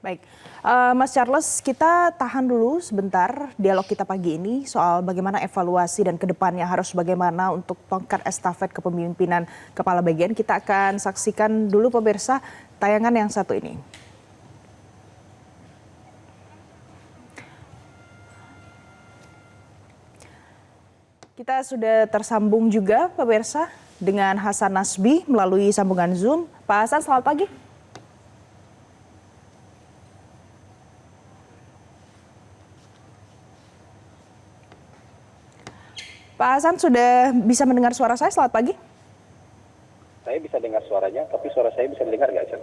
Baik, Mas Charles, kita tahan dulu sebentar dialog kita pagi ini soal bagaimana evaluasi dan kedepannya harus bagaimana untuk tongkat estafet kepemimpinan Kepala BGN. Kita akan saksikan dulu pemirsa tayangan yang satu ini. Kita sudah tersambung juga pemirsa dengan Hasan Nasbi melalui sambungan Zoom. Pak Hasan, selamat pagi. Pak Hasan sudah bisa mendengar suara saya, selamat pagi. Saya bisa dengar suaranya, tapi suara saya bisa dengar nggak, Cen?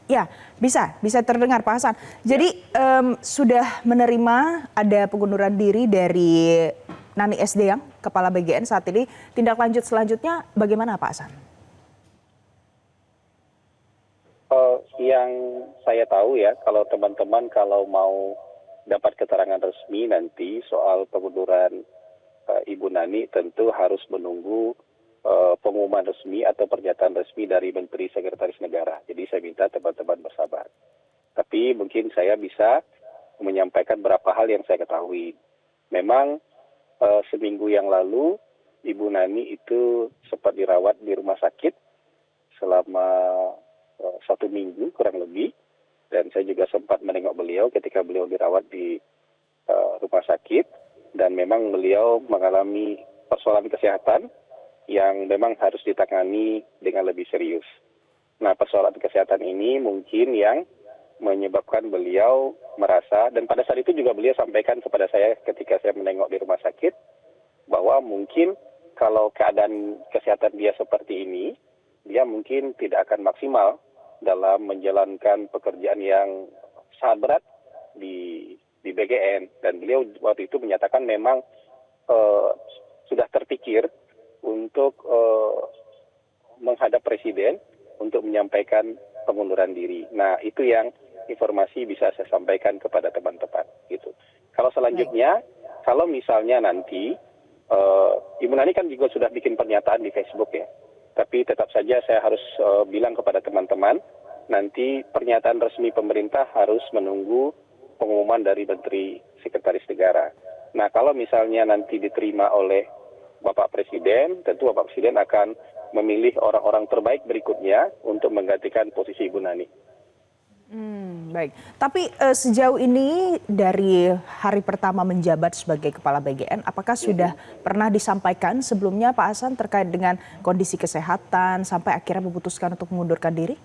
Ya, bisa terdengar Pak Hasan. Jadi sudah menerima ada pengunduran diri dari Nani Sdang, Kepala BGN saat ini. Tindak lanjut selanjutnya bagaimana Pak Hasan? Yang saya tahu ya, kalau teman-teman mau dapat keterangan resmi nanti soal pengunduran Ibu Nani tentu harus menunggu pengumuman resmi atau pernyataan resmi dari Menteri Sekretaris Negara. Jadi saya minta teman-teman bersabar. Tapi mungkin saya bisa menyampaikan beberapa hal yang saya ketahui. Memang seminggu yang lalu Ibu Nani itu sempat dirawat di rumah sakit selama 1 minggu kurang lebih. Dan saya juga sempat menengok beliau ketika beliau dirawat di rumah sakit. Dan memang beliau mengalami persoalan kesehatan yang memang harus ditangani dengan lebih serius. Nah, persoalan kesehatan ini mungkin yang menyebabkan beliau merasa, dan pada saat itu juga beliau sampaikan kepada saya ketika saya menengok di rumah sakit, bahwa mungkin kalau keadaan kesehatan dia seperti ini, dia mungkin tidak akan maksimal dalam menjalankan pekerjaan yang sangat berat di BGN. Dan beliau waktu itu menyatakan memang sudah terpikir untuk menghadap Presiden untuk menyampaikan pengunduran diri. Nah, itu yang informasi bisa saya sampaikan kepada teman-teman. Gitu. Kalau selanjutnya, kalau misalnya nanti, Ibu Nani kan juga sudah bikin pernyataan di Facebook ya. Tapi tetap saja saya harus bilang kepada teman-teman, nanti pernyataan resmi pemerintah harus menunggu pengumuman dari Menteri Sekretaris Negara. Nah, kalau misalnya nanti diterima oleh Bapak Presiden, tentu Bapak Presiden akan memilih orang-orang terbaik berikutnya untuk menggantikan posisi Ibu Nani. Baik, tapi sejauh ini dari hari pertama menjabat sebagai Kepala BGN, apakah sudah pernah disampaikan sebelumnya Pak Hasan terkait dengan kondisi kesehatan sampai akhirnya memutuskan untuk mengundurkan diri?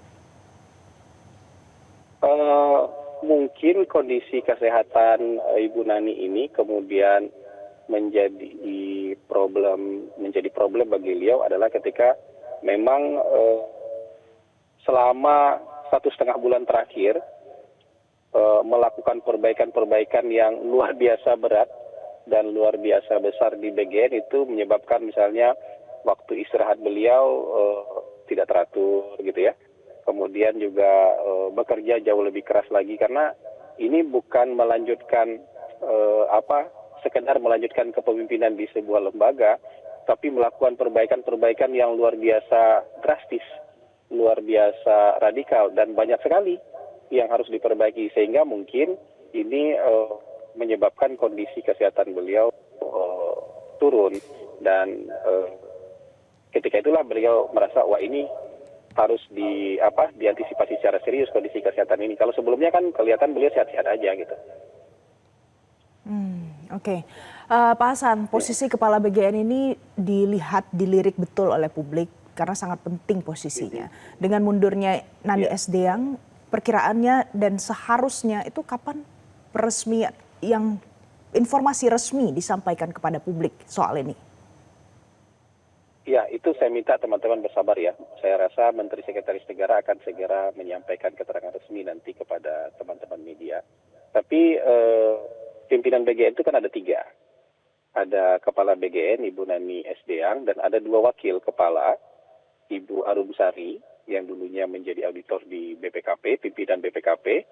Mungkin kondisi kesehatan Ibu Nani ini kemudian menjadi problem bagi beliau adalah ketika memang selama 1,5 bulan terakhir melakukan perbaikan-perbaikan yang luar biasa berat dan luar biasa besar di BGN itu menyebabkan misalnya waktu istirahat beliau tidak teratur gitu ya. Kemudian juga bekerja jauh lebih keras lagi karena ini bukan melanjutkan sekedar melanjutkan kepemimpinan di sebuah lembaga, tapi melakukan perbaikan-perbaikan yang luar biasa drastis, luar biasa radikal dan banyak sekali yang harus diperbaiki sehingga mungkin ini menyebabkan kondisi kesehatan beliau turun dan ketika itulah beliau merasa wah ini harus diantisipasi secara serius kondisi kesehatan ini. Kalau sebelumnya kan kelihatan beliau sehat-sehat aja gitu. Oke. Pak Hasan, posisi Kepala BGN ini dilirik betul oleh publik karena sangat penting posisinya. Dengan mundurnya Nani Sdang, perkiraannya dan seharusnya itu kapan informasi resmi disampaikan kepada publik soal ini? Ya, itu saya minta teman-teman bersabar ya. Saya rasa Menteri Sekretaris Negara akan segera menyampaikan keterangan resmi nanti kepada teman-teman media. Tapi pimpinan BGN itu kan ada 3. Ada Kepala BGN, Ibu Nani Sdang, dan ada 2 wakil kepala, Ibu Arumsari, yang dulunya menjadi auditor di BPKP, pimpinan BPKP.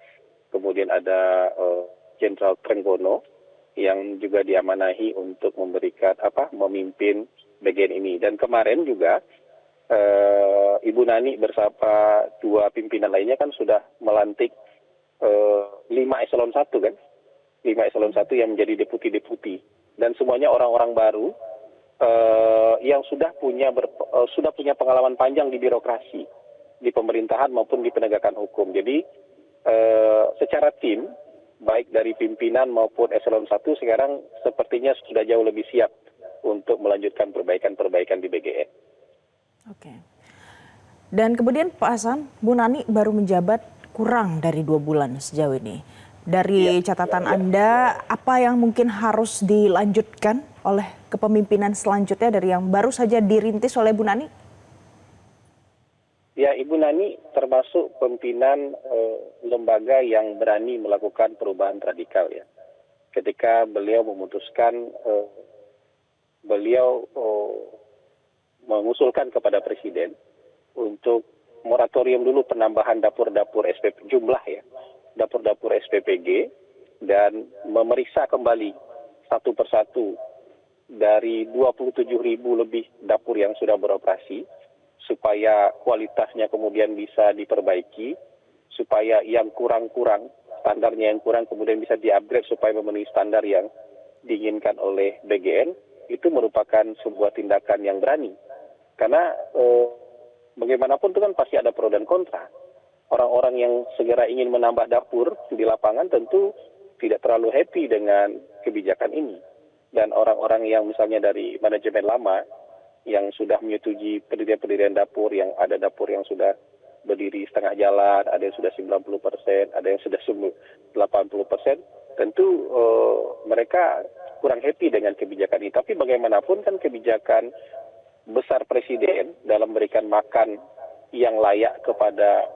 Kemudian ada Jenderal Trenggono, yang juga diamanahi untuk memimpin BGN ini. Dan kemarin juga Ibu Nani bersama 2 pimpinan lainnya kan sudah melantik 5 eselon 1 kan, 5 eselon 1 yang menjadi deputi-deputi, dan semuanya orang-orang baru yang sudah punya pengalaman panjang di birokrasi, di pemerintahan maupun di penegakan hukum. Jadi secara tim, baik dari pimpinan maupun eselon 1 sekarang sepertinya sudah jauh lebih siap untuk melanjutkan perbaikan-perbaikan di BGN. Oke. Dan kemudian Pak Hasan, Bu Nani baru menjabat kurang dari 2 bulan sejauh ini. Dari catatan Anda, apa yang mungkin harus dilanjutkan oleh kepemimpinan selanjutnya dari yang baru saja dirintis oleh Bu Nani? Ya, Ibu Nani termasuk pimpinan lembaga yang berani melakukan perubahan radikal ya. Ketika beliau memutuskan, beliau mengusulkan kepada Presiden untuk moratorium dulu penambahan dapur-dapur SPP, jumlah ya, dapur-dapur SPPG, dan memeriksa kembali satu persatu dari 27.000 lebih dapur yang sudah beroperasi, supaya kualitasnya kemudian bisa diperbaiki, supaya yang kurang-kurang, standarnya yang kurang kemudian bisa di-upgrade supaya memenuhi standar yang diinginkan oleh BGN. Itu merupakan sebuah tindakan yang berani. Karena bagaimanapun itu kan pasti ada pro dan kontra. Orang-orang yang segera ingin menambah dapur di lapangan tentu tidak terlalu happy dengan kebijakan ini. Dan orang-orang yang misalnya dari manajemen lama yang sudah menyetujui pendirian dapur, yang ada dapur yang sudah berdiri setengah jalan, ada yang sudah 90%, ada yang sudah 80%, tentu mereka kurang happy dengan kebijakan ini. Tapi bagaimanapun kan kebijakan besar Presiden dalam memberikan makan yang layak kepada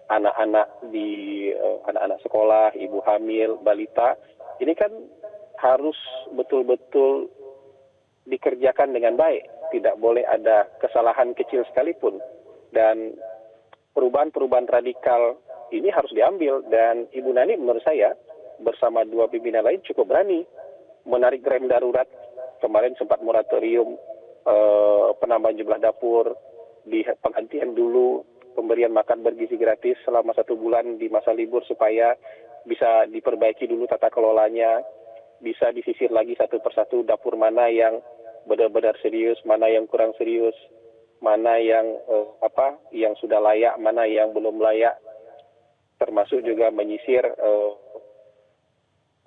anak-anak anak-anak sekolah, ibu hamil, balita, ini kan harus betul-betul dikerjakan dengan baik. Tidak boleh ada kesalahan kecil sekalipun. Dan perubahan-perubahan radikal ini harus diambil. Dan Ibu Nani menurut saya bersama 2 pimpinan lain cukup berani menarik rem darurat. Kemarin sempat moratorium penambahan jumlah dapur, di penghentian dulu pemberian makan bergizi gratis selama 1 bulan di masa libur supaya bisa diperbaiki dulu tata kelolanya, bisa disisir lagi satu persatu dapur mana yang benar-benar serius, mana yang kurang serius, mana yang yang sudah layak, mana yang belum layak, termasuk juga menyisir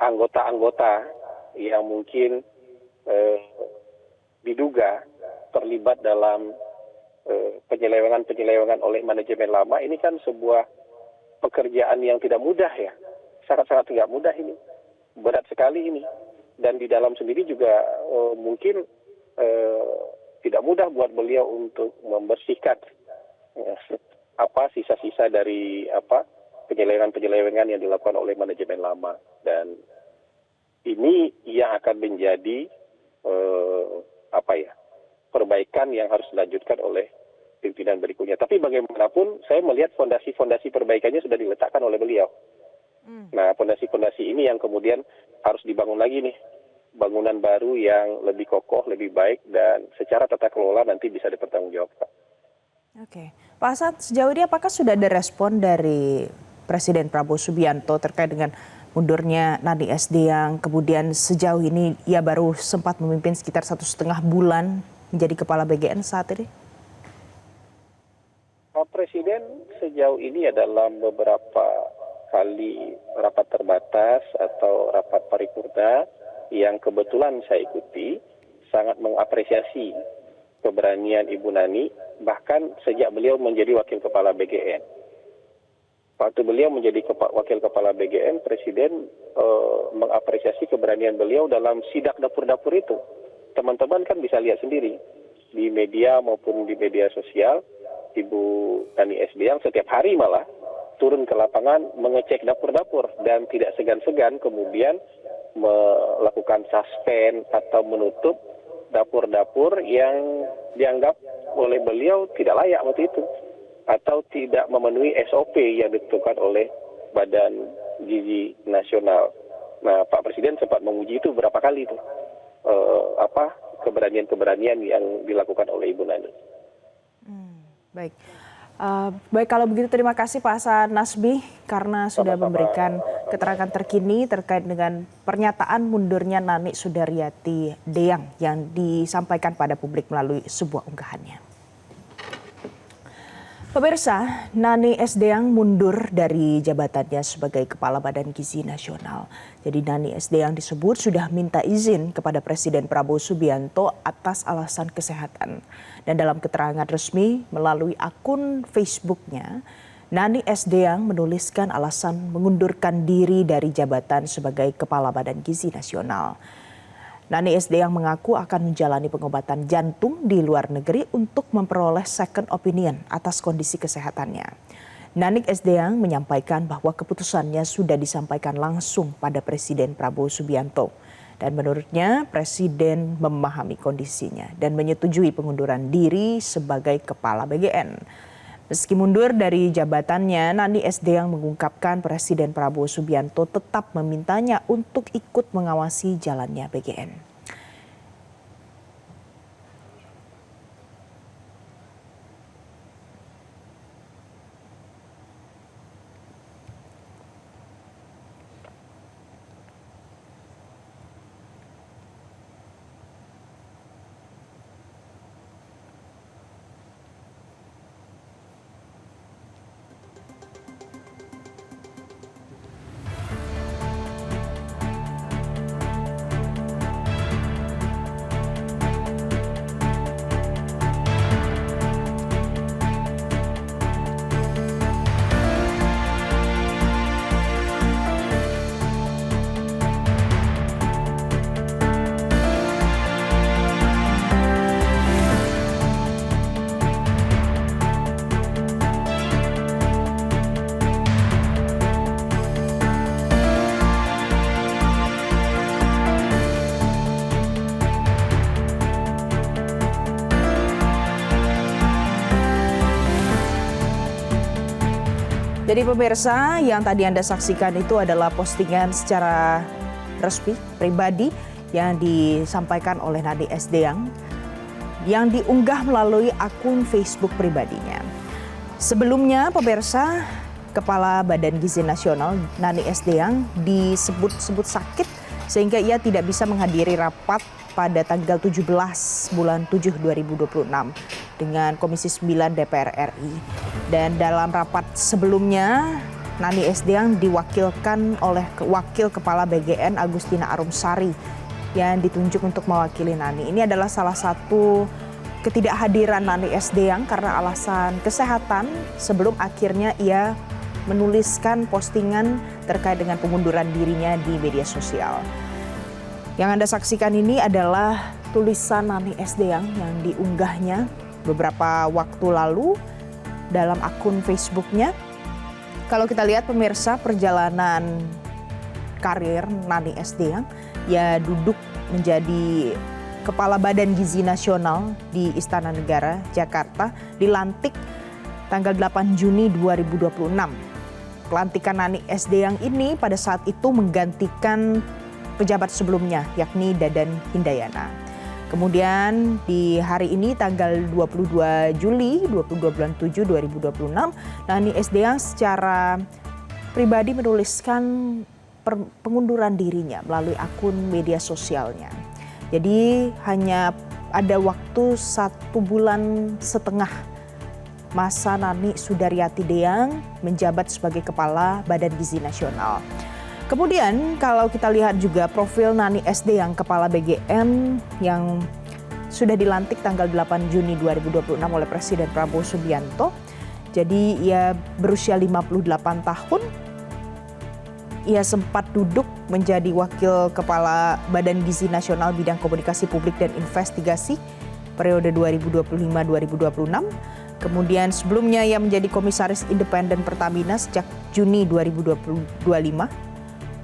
anggota-anggota yang mungkin diduga terlibat dalam penyelewengan oleh manajemen lama. Ini kan sebuah pekerjaan yang tidak mudah ya, sangat-sangat tidak mudah ini, berat sekali ini. Dan di dalam sendiri juga mungkin tidak mudah buat beliau untuk membersihkan sisa-sisa dari penyelewengan yang dilakukan oleh manajemen lama. Dan ini yang akan menjadi perbaikan yang harus dilanjutkan oleh pimpinan berikutnya. Tapi bagaimanapun saya melihat fondasi-fondasi perbaikannya sudah diletakkan oleh beliau. Nah, fondasi-fondasi ini yang kemudian harus dibangun lagi nih. Bangunan baru yang lebih kokoh, lebih baik, dan secara tata kelola nanti bisa dipertanggungjawabkan. Oke, Pak Hasan, sejauh ini apakah sudah ada respon dari Presiden Prabowo Subianto terkait dengan mundurnya Nani SD yang kemudian sejauh ini ia baru sempat memimpin sekitar 1,5 bulan menjadi kepala BGN saat ini? Pak Presiden sejauh ini dalam beberapa kali rapat terbatas atau rapat paripurna yang kebetulan saya ikuti, sangat mengapresiasi keberanian Ibu Nani, bahkan sejak beliau menjadi wakil kepala BGN. Waktu beliau menjadi wakil kepala BGN, Presiden mengapresiasi keberanian beliau dalam sidak dapur-dapur itu. Teman-teman kan bisa lihat sendiri di media maupun di media sosial, Ibu Nani SD yang setiap hari malah turun ke lapangan mengecek dapur-dapur dan tidak segan-segan kemudian melakukan suspend atau menutup dapur-dapur yang dianggap oleh beliau tidak layak waktu itu atau tidak memenuhi SOP yang ditentukan oleh Badan Gizi Nasional. Nah, Pak Presiden sempat menguji itu berapa kali itu keberanian-keberanian yang dilakukan oleh Ibu Nani. Baik, Baik, kalau begitu terima kasih Pak Hasan Nasbi karena sudah Sama-sama. memberikan keterangan terkini terkait dengan pernyataan mundurnya Nani Sudaryati Deyang yang disampaikan pada publik melalui sebuah unggahannya. Pemirsa, Nani S. Deyang mundur dari jabatannya sebagai Kepala Badan Gizi Nasional. Jadi Nani S. Deyang disebut sudah minta izin kepada Presiden Prabowo Subianto atas alasan kesehatan. Dan dalam keterangan resmi melalui akun Facebooknya, Nani S. Deyang menuliskan alasan mengundurkan diri dari jabatan sebagai Kepala Badan Gizi Nasional. Nani S. Deyang mengaku akan menjalani pengobatan jantung di luar negeri untuk memperoleh second opinion atas kondisi kesehatannya. Nani S. Deyang menyampaikan bahwa keputusannya sudah disampaikan langsung pada Presiden Prabowo Subianto. Dan menurutnya Presiden memahami kondisinya dan menyetujui pengunduran diri sebagai Kepala BGN. Meski mundur dari jabatannya, Nani S. Deyang mengungkapkan Presiden Prabowo Subianto tetap memintanya untuk ikut mengawasi jalannya BGN. Jadi pemirsa, yang tadi Anda saksikan itu adalah postingan secara resmi, pribadi yang disampaikan oleh Nani S. Deyang yang diunggah melalui akun Facebook pribadinya. Sebelumnya pemirsa, Kepala Badan Gizi Nasional Nani S. Deyang disebut-sebut sakit sehingga ia tidak bisa menghadiri rapat pada tanggal 17 bulan 7 2026 dengan Komisi 9 DPR RI. Dan dalam rapat sebelumnya, Nani S. Deyang diwakilkan oleh Wakil Kepala BGN Agustina Arumsari yang ditunjuk untuk mewakili Nani. Ini adalah salah satu ketidakhadiran Nani S. Deyang karena alasan kesehatan sebelum akhirnya ia menuliskan postingan terkait dengan pengunduran dirinya di media sosial. Yang Anda saksikan ini adalah tulisan Nani S. Deyang yang diunggahnya beberapa waktu lalu dalam akun Facebooknya. Kalau kita lihat pemirsa, perjalanan karir Nani S. Deyang, ia duduk menjadi Kepala Badan Gizi Nasional di Istana Negara, Jakarta, dilantik tanggal 8 Juni 2026. Pelantikan Nani S. Deyang ini pada saat itu menggantikan pejabat sebelumnya, yakni Dadan Hindayana. Kemudian di hari ini tanggal 22 Juli 22 bulan 7 2026, Nani S. Deyang secara pribadi menuliskan pengunduran dirinya melalui akun media sosialnya. Jadi hanya ada waktu 1,5 bulan masa Nani Sudaryati Deyang menjabat sebagai Kepala Badan Gizi Nasional. Kemudian kalau kita lihat juga profil Nani S. Deyang Kepala BGN yang sudah dilantik tanggal 8 Juni 2026 oleh Presiden Prabowo Subianto. Jadi ia berusia 58 tahun. Ia sempat duduk menjadi Wakil Kepala Badan Gizi Nasional Bidang Komunikasi Publik dan Investigasi periode 2025-2026. Kemudian sebelumnya ia menjadi Komisaris Independen Pertamina sejak Juni 2025.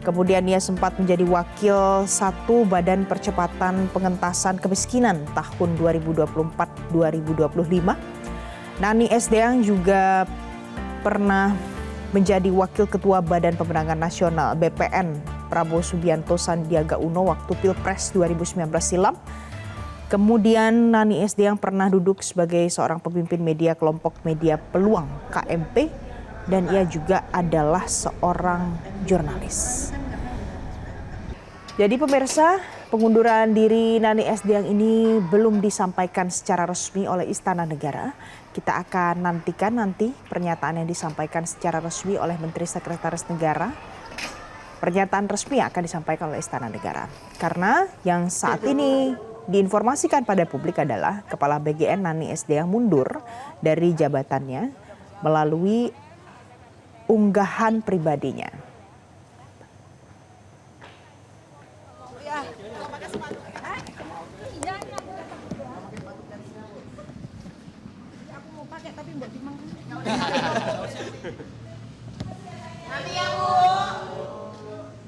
Kemudian ia sempat menjadi Wakil 1 Badan Percepatan Pengentasan Kemiskinan tahun 2024-2025. Nani S. Deyang juga pernah menjadi Wakil Ketua Badan Pemenangan Nasional BPN Prabowo Subianto Sandiaga Uno waktu Pilpres 2019 silam. Kemudian Nani SD yang pernah duduk sebagai seorang pemimpin media kelompok media Peluang KMP dan ia juga adalah seorang jurnalis. Jadi pemirsa, pengunduran diri Nani SD yang ini belum disampaikan secara resmi oleh Istana Negara. Kita akan nantikan nanti pernyataan yang disampaikan secara resmi oleh Menteri Sekretaris Negara. Pernyataan resmi akan disampaikan oleh Istana Negara. Karena yang saat ini diinformasikan pada publik adalah Kepala BGN Nani SD yang mundur dari jabatannya melalui unggahan pribadinya.